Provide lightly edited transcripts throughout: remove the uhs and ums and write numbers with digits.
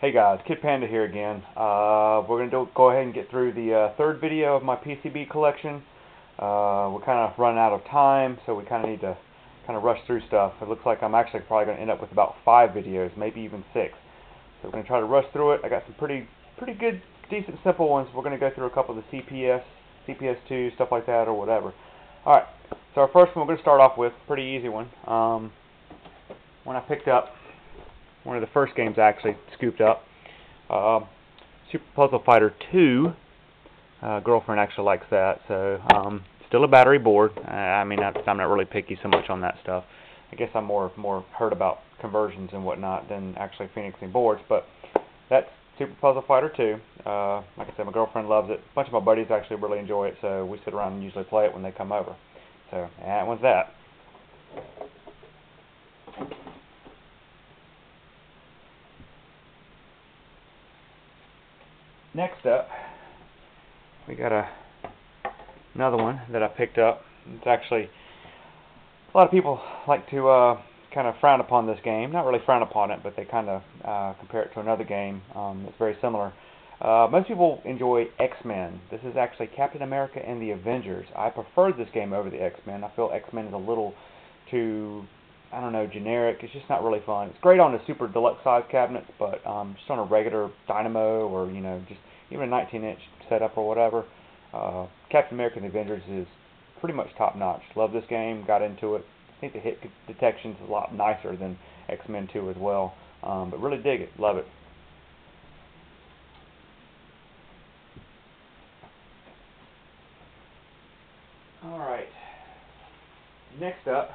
Hey guys, Kid Panda here again. We're going to go ahead and get through the third video of my PCB collection. We're kind of running out of time, so we kind of need to kind of rush through stuff. It looks like I'm actually probably going to end up with about 5 videos, maybe even 6. So we're going to try to rush through it. I got some pretty good, decent, simple ones. We're going to go through a couple of the CPS2, stuff like that, or whatever. Alright, so our first one we're going to start off with, pretty easy one. When I picked up one of the first games I actually scooped up, Super Puzzle Fighter 2. Girlfriend actually likes that, so still a battery board. I mean, I'm not really picky so much on that stuff. I guess I'm more heard about conversions and whatnot than actually phoenixing boards, but that's Super Puzzle Fighter 2. Like I said, my girlfriend loves it. A bunch of my buddies actually really enjoy it, so we sit around and usually play it when they come over. So that one's that. Next up, we got another one that I picked up. It's actually, a lot of people like to kind of frown upon this game. Not really frown upon it, but they kind of compare it to another game that's very similar. Most people enjoy X-Men. This is actually Captain America and the Avengers. I preferred this game over the X-Men. I feel X-Men is a little too, I don't know, generic. It's just not really fun. It's great on the super deluxe size cabinets, but just on a regular Dynamo or, you know, just even a 19-inch setup or whatever, Captain America and the Avengers is pretty much top notch. Love this game, got into it. I think the hit detection is a lot nicer than X-Men 2 as well, but really dig it, love it. Alright, next up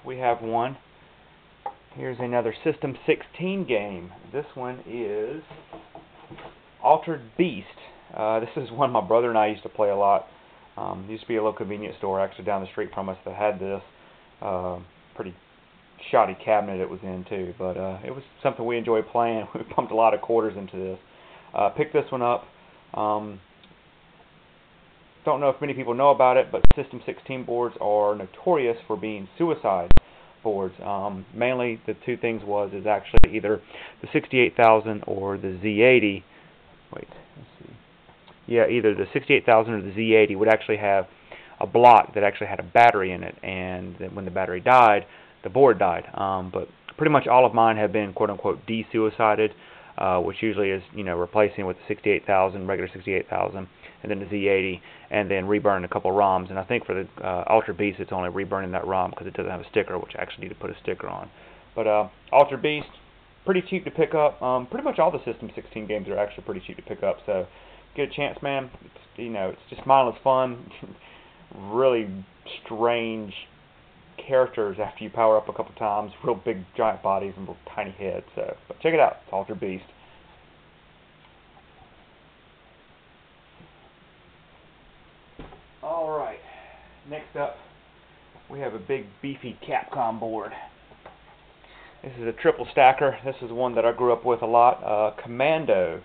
we have one. Here's another System 16 game. This one is Altered Beast. This is one my brother and I used to play a lot. There used to be a little convenience store actually down the street from us that had this. Pretty shoddy cabinet it was in too, but it was something we enjoyed playing. We pumped a lot of quarters into this. Picked this one up. Don't know if many people know about it, but System 16 boards are notorious for being suicide boards. Mainly the two things is actually either the 68,000 or the Z80. Wait, let's see. Yeah, either the 68,000 or the Z80 would actually have a block that actually had a battery in it, and then when the battery died, the board died. But pretty much all of mine have been quote-unquote de-suicided, which usually is, you know, replacing with the 68,000, regular 68,000, and then the Z80, and then reburn a couple ROMs. And I think for the Altered Beast, it's only reburning that ROM because it doesn't have a sticker, which I actually need to put a sticker on. But Altered Beast, pretty cheap to pick up. Pretty much all the System 16 games are actually pretty cheap to pick up. So get a chance, man. It's, you know, it's just mindless fun. Really strange characters after you power up a couple times. Real big giant bodies and real tiny heads. So, but check it out. It's Altered Beast. Alright, next up we have a big beefy Capcom board. This is a triple stacker. This is one that I grew up with a lot. Commando.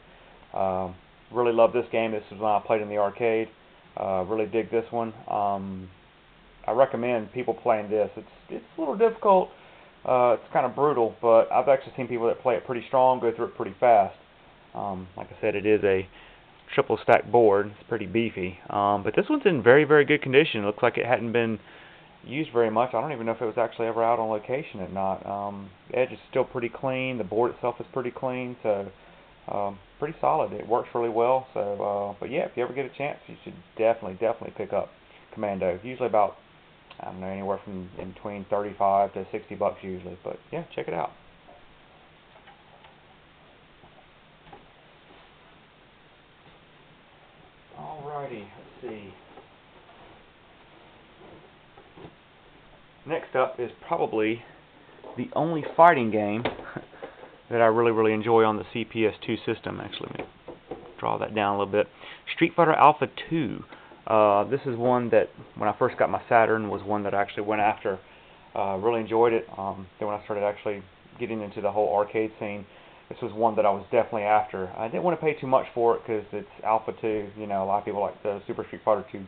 Really love this game. This is when I played in the arcade. Really dig this one. I recommend people playing this. It's a little difficult. It's kind of brutal, but I've actually seen people that play it pretty strong, go through it pretty fast. Like I said, it is a triple stack board. It's pretty beefy. But this one's in very good condition. It looks like it hadn't been used very much. I don't even know if it was actually ever out on location or not. The edge is still pretty clean. The board itself is pretty clean, so pretty solid. It works really well. So, but yeah, if you ever get a chance, you should definitely pick up Commando. Usually about, I don't know, anywhere from in between 35 to 60 bucks usually. But yeah, check it out. Alrighty, let's see. Next up is probably the only fighting game that I really enjoy on the CPS2 system. Actually, let me draw that down a little bit. Street Fighter Alpha 2. This is one that, when I first got my Saturn, was one that I actually went after. Really enjoyed it. Then when I started actually getting into the whole arcade scene, this was one that I was definitely after. I didn't want to pay too much for it because it's Alpha 2. You know, a lot of people like the Super Street Fighter 2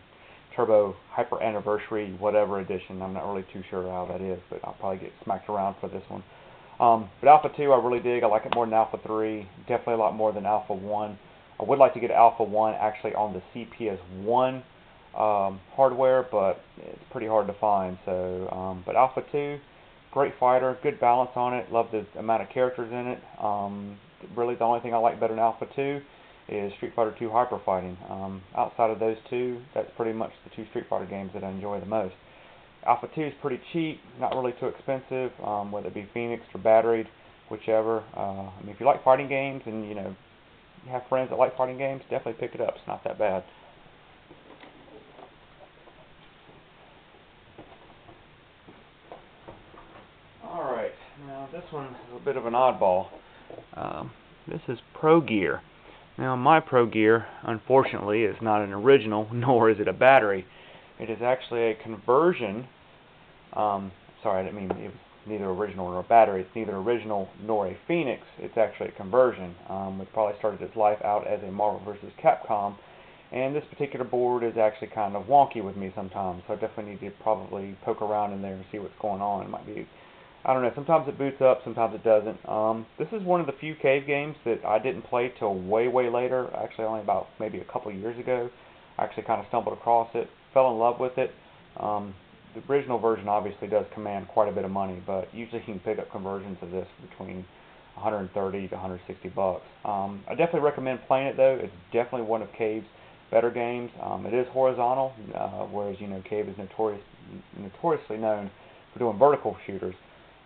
Turbo Hyper Anniversary whatever edition. I'm not really too sure how that is, but I'll probably get smacked around for this one. But Alpha 2 I really dig. I like it more than Alpha 3. Definitely a lot more than Alpha 1. I would like to get Alpha 1 actually on the CPS1 hardware, but it's pretty hard to find. So, but Alpha 2, great fighter, good balance on it. Love the amount of characters in it. Really, the only thing I like better than Alpha 2 is Street Fighter 2 Hyper Fighting. Outside of those two, that's pretty much the two Street Fighter games that I enjoy the most. Alpha 2 is pretty cheap, not really too expensive, whether it be Phoenix or Batteried, whichever. I mean, if you like fighting games and you have friends that like fighting games, definitely pick it up. It's not that bad. Alright, now this one is a bit of an oddball. This is Pro Gear. Now my Pro Gear, unfortunately, is not an original, nor is it a battery. It is actually a conversion. Sorry, I didn't mean it was neither original nor a battery. It's neither original nor a Phoenix. It's actually a conversion. It probably started its life out as a Marvel vs. Capcom. And this particular board is actually kind of wonky with me sometimes, so I definitely need to probably poke around in there and see what's going on. It might be, I don't know, sometimes it boots up, sometimes it doesn't. This is one of the few cave games that I didn't play till way, way later, actually only about maybe a couple years ago. I actually kind of stumbled across it, fell in love with it. The original version obviously does command quite a bit of money, but usually you can pick up conversions of this between 130 to 160 bucks. I definitely recommend playing it though. It's definitely one of Cave's better games. It is horizontal, whereas Cave is notoriously known for doing vertical shooters.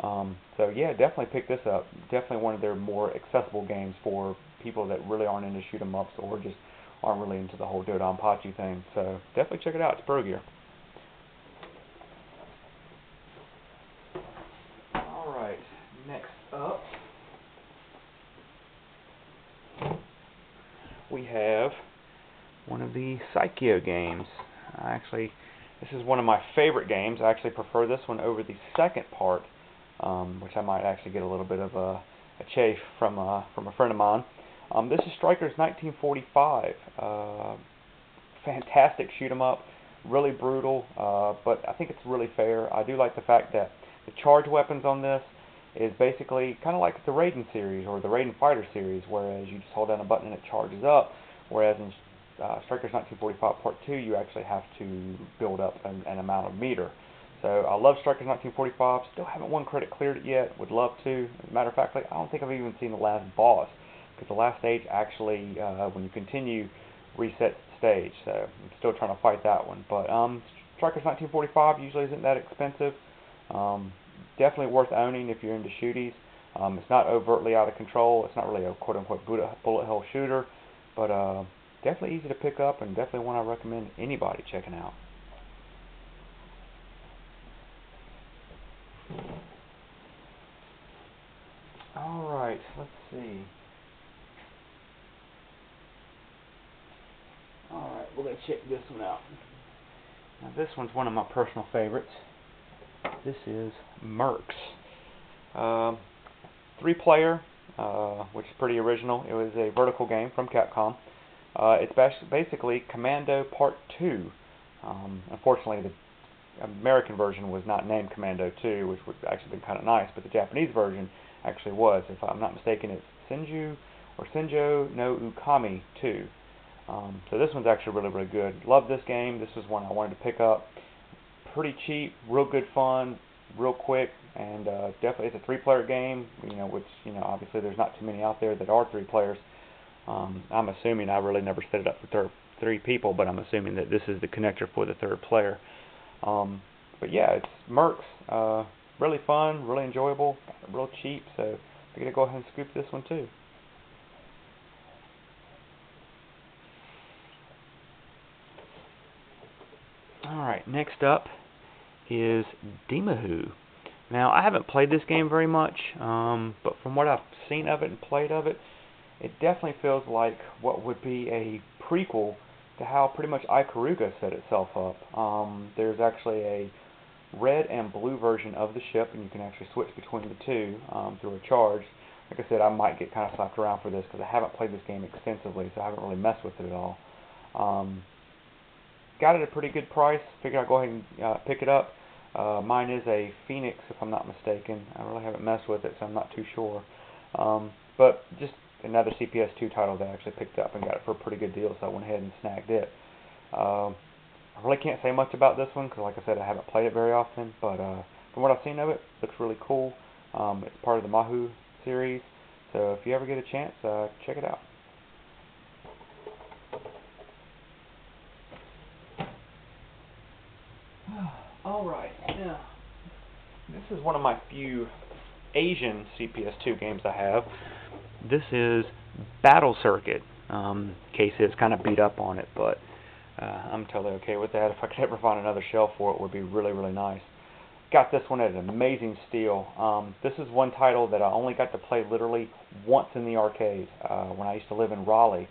So yeah, definitely pick this up. Definitely one of their more accessible games for people that really aren't into shoot 'em ups or just aren't really into the whole Dodonpachi thing. So definitely check it out. It's Pro Gear. Alright, next up we have one of the Psycho games. This is one of my favorite games. I actually prefer this one over the second part, which I might actually get a little bit of a chafe from a friend of mine. This is Strikers 1945. Fantastic shoot 'em up, really brutal, but I think it's really fair. I do like the fact that the charge weapons on this is basically kind of like the Raiden series or the Raiden Fighter series, whereas you just hold down a button and it charges up, whereas in Strikers 1945 Part 2 you actually have to build up an amount of meter. So I love Strikers 1945, still haven't one credit cleared it yet, would love to. As a matter of fact, I don't think I've even seen the last boss, because the last stage actually, when you continue, resets the stage, so I'm still trying to fight that one. But Strikers 1945 usually isn't that expensive. Definitely worth owning if you're into shooties. It's not overtly out of control. It's not really a quote-unquote bullet hell shooter, but definitely easy to pick up and definitely one I recommend anybody checking out. Alright, let's see. Alright, we're going to check this one out. Now this one's one of my personal favorites. This is Mercs. 3-player, which is pretty original. It was a vertical game from Capcom. It's basically Commando Part 2. Unfortunately, the American version was not named Commando 2, which would actually been kind of nice, but the Japanese version actually was. If I'm not mistaken, it's Senjo no Ukami 2. So this one's actually really, really good. Love this game. This was one I wanted to pick up. Pretty cheap, real good fun, real quick, and definitely it's a 3-player game. Which obviously there's not too many out there that are 3 players. I'm assuming, I really never set it up for 3 people, but I'm assuming that this is the connector for the 3rd player. But yeah, it's Mercs. Really fun, really enjoyable, real cheap. So I'm gonna go ahead and scoop this one too. Alright, next up is Demahu. Now, I haven't played this game very much, but from what I've seen of it and played of it, it definitely feels like what would be a prequel to how pretty much Ikaruga set itself up. There's actually a red and blue version of the ship, and you can actually switch between the two through a charge. Like I said, I might get kind of slapped around for this because I haven't played this game extensively, so I haven't really messed with it at all. Got it at a pretty good price. Figured I'd go ahead and pick it up. Mine is a Phoenix, if I'm not mistaken. I really haven't messed with it, so I'm not too sure. But just another CPS2 title that I actually picked up and got it for a pretty good deal, so I went ahead and snagged it. I really can't say much about this one because, like I said, I haven't played it very often. But from what I've seen of it, it looks really cool. It's part of the Mahou series, so if you ever get a chance, check it out. Alright, now, this is one of my few Asian CPS2 games I have. This is Battle Circuit. Casey is kind of beat up on it, but I'm totally okay with that. If I could ever find another shelf for it, would be really, really nice. Got this one at an amazing steal. This is one title that I only got to play literally once in the arcade when I used to live in Raleigh.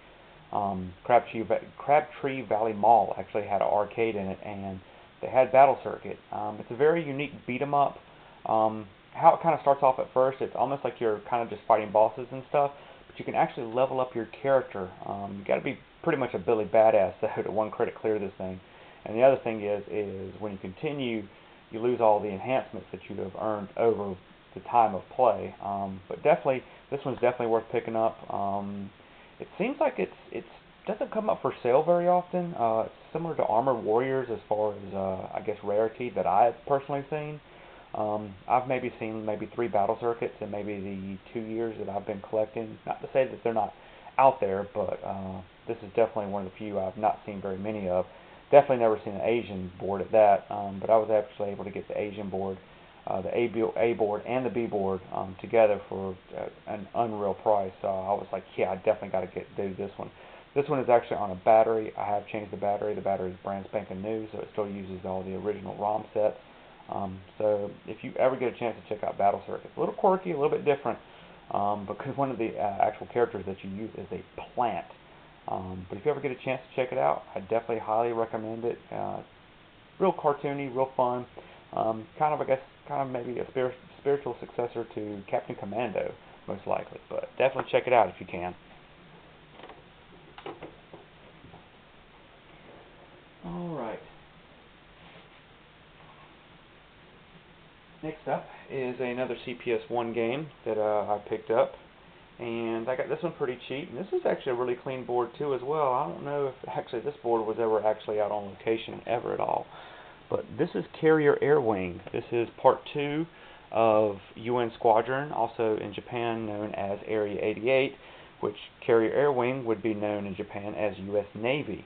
Crabtree Valley Mall actually had an arcade in it, and they had Battle Circuit. It's a very unique beat 'em up. How it kind of starts off at first, it's almost like you're kind of just fighting bosses and stuff, but you can actually level up your character. You got to be pretty much a Billy Badass though to one credit clear this thing. And the other thing is when you continue, you lose all the enhancements that you have earned over the time of play. But definitely, this one's definitely worth picking up. It seems like it doesn't come up for sale very often. It's similar to Armored Warriors as far as I guess rarity that I've personally seen. I've maybe seen 3 Battle Circuits in maybe the 2 years that I've been collecting. Not to say that they're not out there, but this is definitely one of the few I've not seen very many of. Definitely never seen an Asian board at that, but I was actually able to get the Asian board, the A board and the B board together for an unreal price. So I was like, yeah, I definitely got to do this one. This one is actually on a battery. I have changed the battery. The battery is brand spanking new, so it still uses all the original ROM sets. So if you ever get a chance to check out Battle Circuit, it's a little quirky, a little bit different, because one of the actual characters that you use is a plant. But if you ever get a chance to check it out, I definitely highly recommend it. Real cartoony, real fun. Kind of maybe a spiritual successor to Captain Commando, most likely. But definitely check it out if you can. Alright. Next up is another CPS1 game that I picked up. And I got this one pretty cheap. And this is actually a really clean board too as well. I don't know if actually this board was ever actually out on location ever at all. But this is Carrier Air Wing. This is part 2 of UN Squadron, also in Japan known as Area 88, which Carrier Air Wing would be known in Japan as US Navy.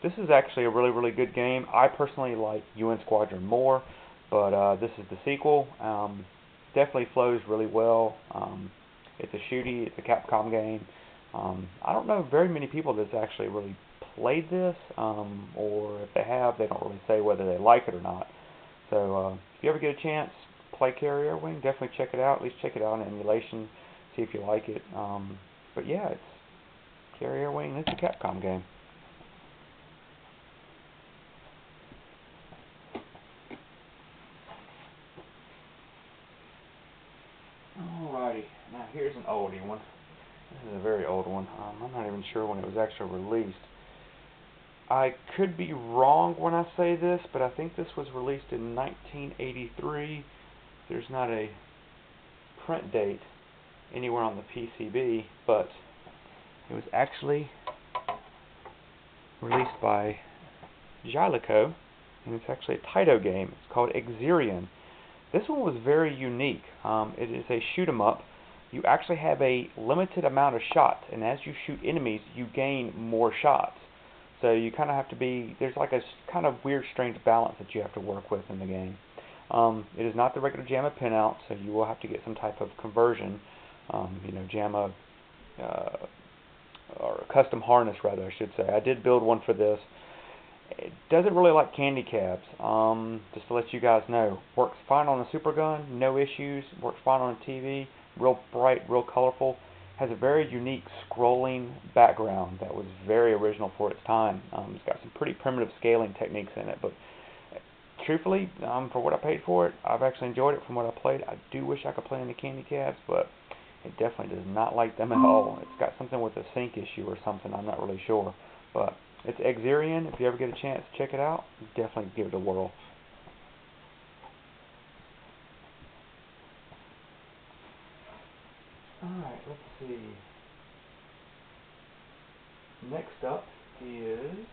This is actually a really, really good game. I personally like UN Squadron more, but this is the sequel. Definitely flows really well. It's a shooty, it's a Capcom game. I don't know very many people that's actually really played this, or if they have, they don't really say whether they like it or not. So if you ever get a chance, play Carrier Wing, definitely check it out. At least check it out in emulation, see if you like it. But yeah, it's Carrier Wing. It's a Capcom game. Alrighty, now here's an oldie one. This is a very old one. I'm not even sure when it was actually released. I could be wrong when I say this, but I think this was released in 1983. There's not a print date anywhere on the PCB, but it was actually released by Jilico, and it's actually a Taito game. It's called Exerion. This one was very unique. It is a shoot 'em up. You actually have a limited amount of shots, and as you shoot enemies, you gain more shots. So you kind of have to be, there's like a kind of weird, strange balance that you have to work with in the game. It is not the regular JAMA pinout, so you will have to get some type of conversion, JAMA, or a custom harness rather, I should say. I did build one for this. It doesn't really like candy cabs, just to let you guys know. Works fine on a super gun, no issues. Works fine on a TV, real bright, real colorful. Has a very unique scrolling background that was very original for its time. It's got some pretty primitive scaling techniques in it, but truthfully, for what I paid for it, I've actually enjoyed it from what I played. I do wish I could play any candy cabs, but it definitely does not like them at all. It's got something with a sync issue or something, I'm not really sure. But It's Exerion. If you ever get a chance to check it out, definitely give it a whirl. Alright, let's see. Next up is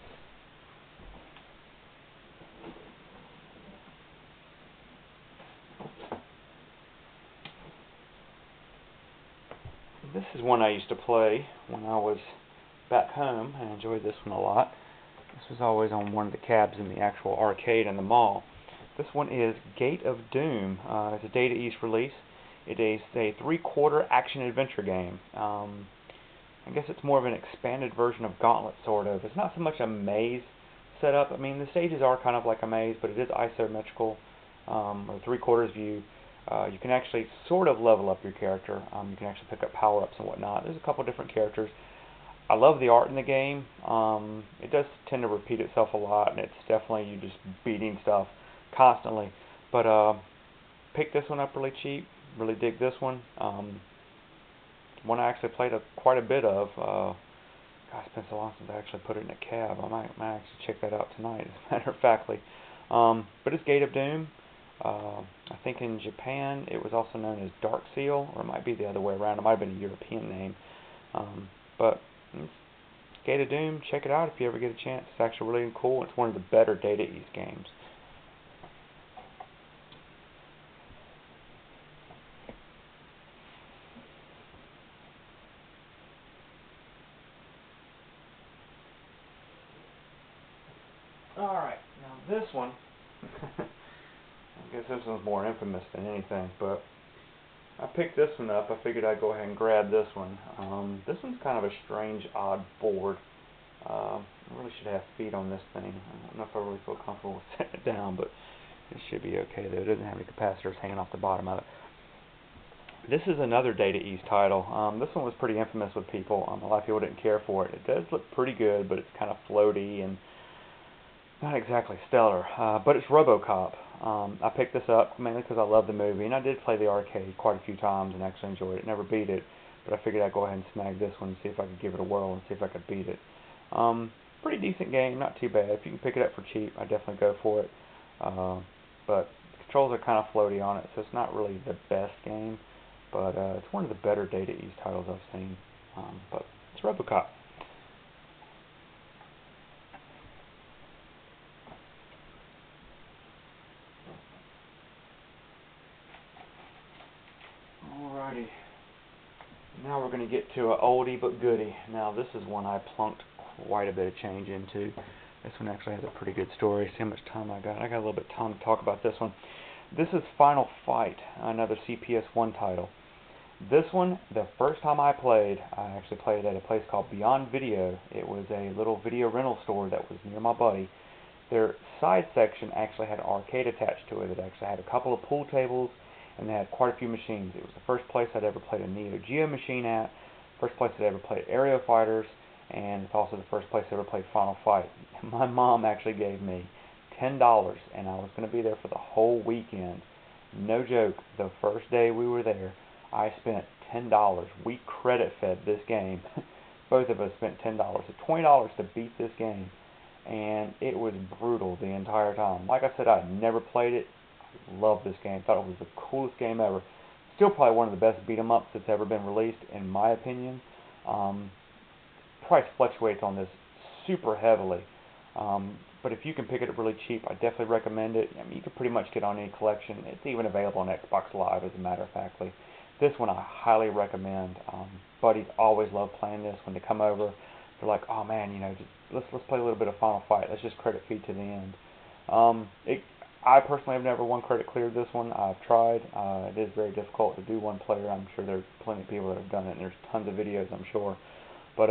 this is one I used to play when I was back home. I enjoyed this one a lot. This was always on one of the cabs in the actual arcade in the mall. This one is Gate of Doom. It's a Data East release. It is a 3-quarter action-adventure game. I guess it's more of an expanded version of Gauntlet, sort of. It's not so much a maze setup. I mean, the stages are kind of like a maze, but it is isometrical, or 3/4 view. You can actually sort of level up your character. You can actually pick up power-ups and whatnot. There's a couple different characters. I love the art in the game. It does tend to repeat itself a lot, and it's definitely you just beating stuff constantly. But picked this one up really cheap. Really dig this one. One I actually played quite a bit of. Gosh, it's been so long since I actually put it in a cab. I might actually check that out tonight, as a matter of factly. But it's Gate of Doom. I think in Japan it was also known as Dark Seal, or it might be the other way around. It might have been a European name. But it's Gate of Doom. Check it out if you ever get a chance. It's actually really cool. It's one of the better Data East games. Alright, now this one, I guess this one's more infamous than anything, but I picked this one up. I figured I'd go ahead and grab this one. This one's kind of a strange, odd board. I really should have feet on this thing. I don't know if I really feel comfortable with setting it down, but it should be okay though. It doesn't have any capacitors hanging off the bottom of it. This is another Data East title. This one was pretty infamous with people. A lot of people didn't care for it. It does look pretty good, but it's kind of floaty and not exactly stellar, but it's RoboCop. I picked this up mainly because I love the movie, and I did play the arcade quite a few times and actually enjoyed it. Never beat it, but I figured I'd go ahead and snag this one and see if I could give it a whirl and see if I could beat it. Pretty decent game, not too bad. If you can pick it up for cheap, I'd definitely go for it. But the controls are kind of floaty on it, so it's not really the best game, but it's one of the better Data East titles I've seen. But it's RoboCop. Alrighty, now we're going to get to an oldie but goodie. Now this is one I plunked quite a bit of change into. This one actually has a pretty good story. See how much time I got. I got a little bit of time to talk about this one. This is Final Fight, another CPS1 title. This one, the first time I played, I actually played at a place called Beyond Video. It was a little video rental store that was near my buddy. Their side section actually had an arcade attached to it. It actually had a couple of pool tables, and they had quite a few machines. It was the first place I'd ever played a Neo Geo machine at, first place I'd ever played Aero Fighters, and it's also the first place I ever played Final Fight. My mom actually gave me $10, and I was going to be there for the whole weekend. No joke, the first day we were there, I spent $10. We credit fed this game. Both of us spent $10. So $20 to beat this game, and it was brutal the entire time. Like I said, I'd never played it. Love this game. Thought it was the coolest game ever. Still probably one of the best beat 'em ups that's ever been released, in my opinion. Price fluctuates on this super heavily, but if you can pick it up really cheap, I definitely recommend it. I mean, you can pretty much get on any collection. It's even available on Xbox Live, as a matter of factly. This one I highly recommend. Buddies always love playing this when they come over. They're like, oh man, you know, let's play a little bit of Final Fight. Let's just credit feed to the end. I personally have never one credit cleared this one. I've tried. It is very difficult to do one player. I'm sure there's plenty of people that have done it, and there's tons of videos, I'm sure. But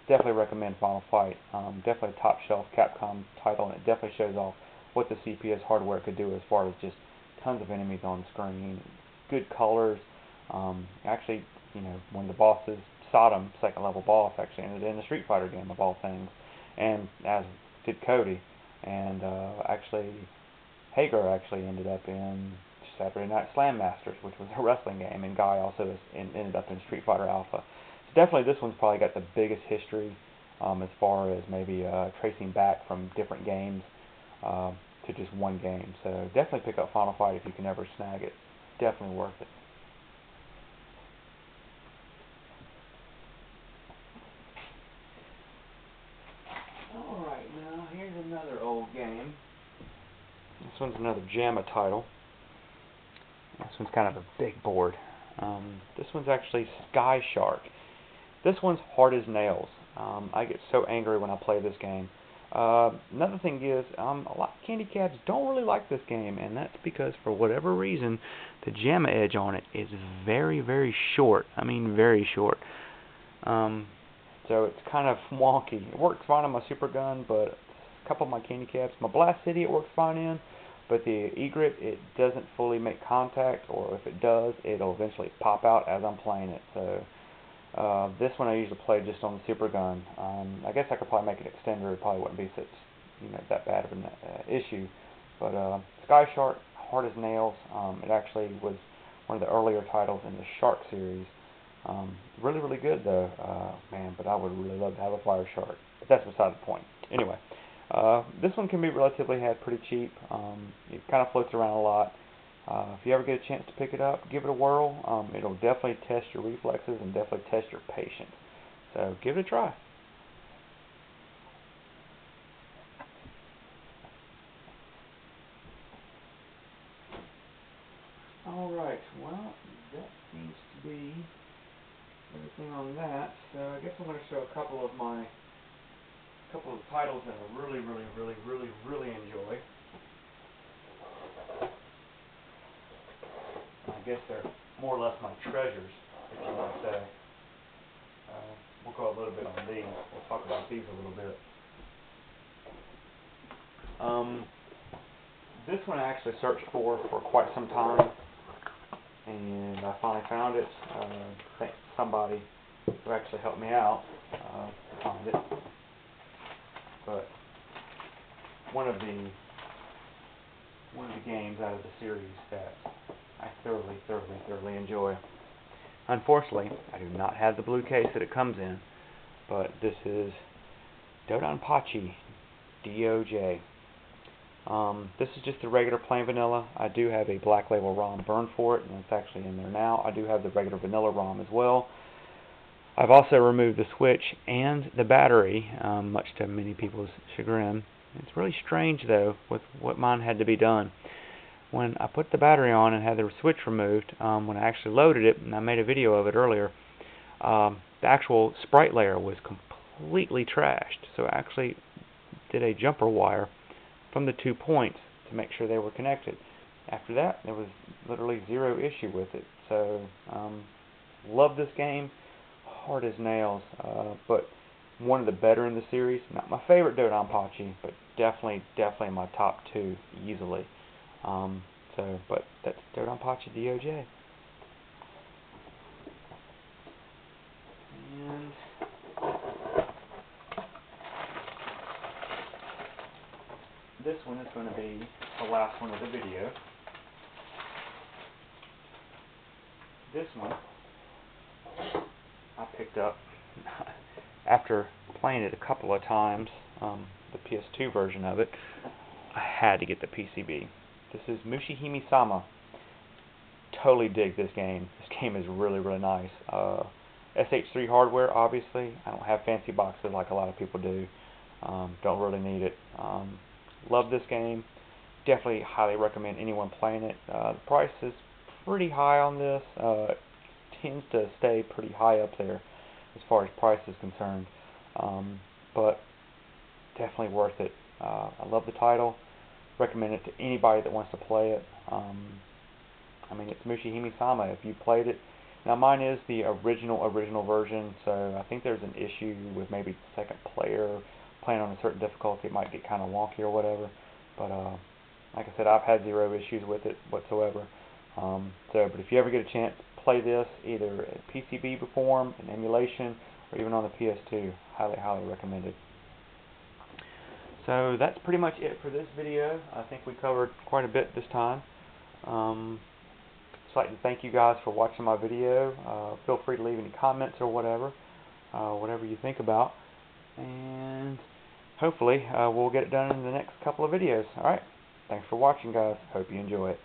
definitely recommend Final Fight. Definitely a top shelf Capcom title, and it definitely shows off what the CPS hardware could do as far as just tons of enemies on screen, good colors. Actually, you know, one of the bosses, Sodom, second level boss, actually ended in a Street Fighter game of all things, and as did Cody, and actually Hager actually ended up in Saturday Night Slam Masters, which was a wrestling game, and Guy also ended up in Street Fighter Alpha. So definitely this one's probably got the biggest history as far as maybe tracing back from different games to just one game. So definitely pick up Final Fight if you can ever snag it. Definitely worth it. Alright, now here's another old game. This one's another JAMA title. This one's kind of a big board. This one's actually Sky Shark. This one's hard as nails. I get so angry when I play this game. Another thing is, a lot of candy cabs don't really like this game, and that's because for whatever reason, the JAMA edge on it is very, very short. I mean, very short. So it's kind of wonky. It works fine on my Super Gun, but a couple of my candy cabs, my Blast City, it works fine in, but the E-Grip, it doesn't fully make contact, or if it does, it'll eventually pop out as I'm playing it. So this one I usually play just on the Super Gun. I guess I could probably make an extender. It probably wouldn't be such, that bad of an issue. But Sky Shark, hard as nails. It actually was one of the earlier titles in the Shark series. Really, really good though, man. But I would really love to have a Fire Shark. But that's beside the point. Anyway, this one can be relatively had pretty cheap. It kind of floats around a lot. If you ever get a chance to pick it up, give it a whirl. It'll definitely test your reflexes and definitely test your patience. So give it a try. Alright, well, that seems to be everything on that. So I guess I'm going to show a couple of titles that I really enjoy. I guess they're more or less my treasures, if you want to say. We'll go a little bit on these. We'll talk about these a little bit. This one I actually searched for quite some time, and I finally found it. Thanks to somebody who actually helped me out to find it. But one of the games out of the series that I thoroughly enjoy. Unfortunately, I do not have the blue case that it comes in, but this is Dodonpachi DOJ. This is just the regular plain vanilla. I do have a black label ROM burned for it, and it's actually in there now. I do have the regular vanilla ROM as well. I've also removed the switch and the battery, much to many people's chagrin. It's really strange, though, with what mine had to be done. When I put the battery on and had the switch removed, when I actually loaded it, and I made a video of it earlier, the actual sprite layer was completely trashed. So I actually did a jumper wire from the 2 points to make sure they were connected. After that, there was literally zero issue with it. So, love this game, hard as nails, but one of the better in the series. Not my favorite Dodonpachi, but definitely my top 2 easily. But that's Dodonpachi DOJ. And this one is going to be the last one of the video. This one I picked up after playing it a couple of times, the PS2 version of it. I had to get the PCB. This is Mushihime-sama. Totally dig this game. This game is really nice. SH3 hardware, obviously. I don't have fancy boxes like a lot of people do. Don't really need it. Love this game. Definitely highly recommend anyone playing it. The price is pretty high on this. It tends to stay pretty high up there as far as price is concerned. But definitely worth it. I love the title. Recommend it to anybody that wants to play it. I mean, it's Mushihime-sama. If you played it, now mine is the original version, so I think there's an issue with maybe the second player playing on a certain difficulty. It might get kind of wonky or whatever. But like I said, I've had zero issues with it whatsoever. But if you ever get a chance, play this either in PCB form, in emulation, or even on the PS2. Highly recommended. So that's pretty much it for this video. I think we covered quite a bit this time. Just like to thank you guys for watching my video. Feel free to leave any comments or whatever you think about. and hopefully we'll get it done in the next couple of videos. Alright, thanks for watching, guys. Hope you enjoy it.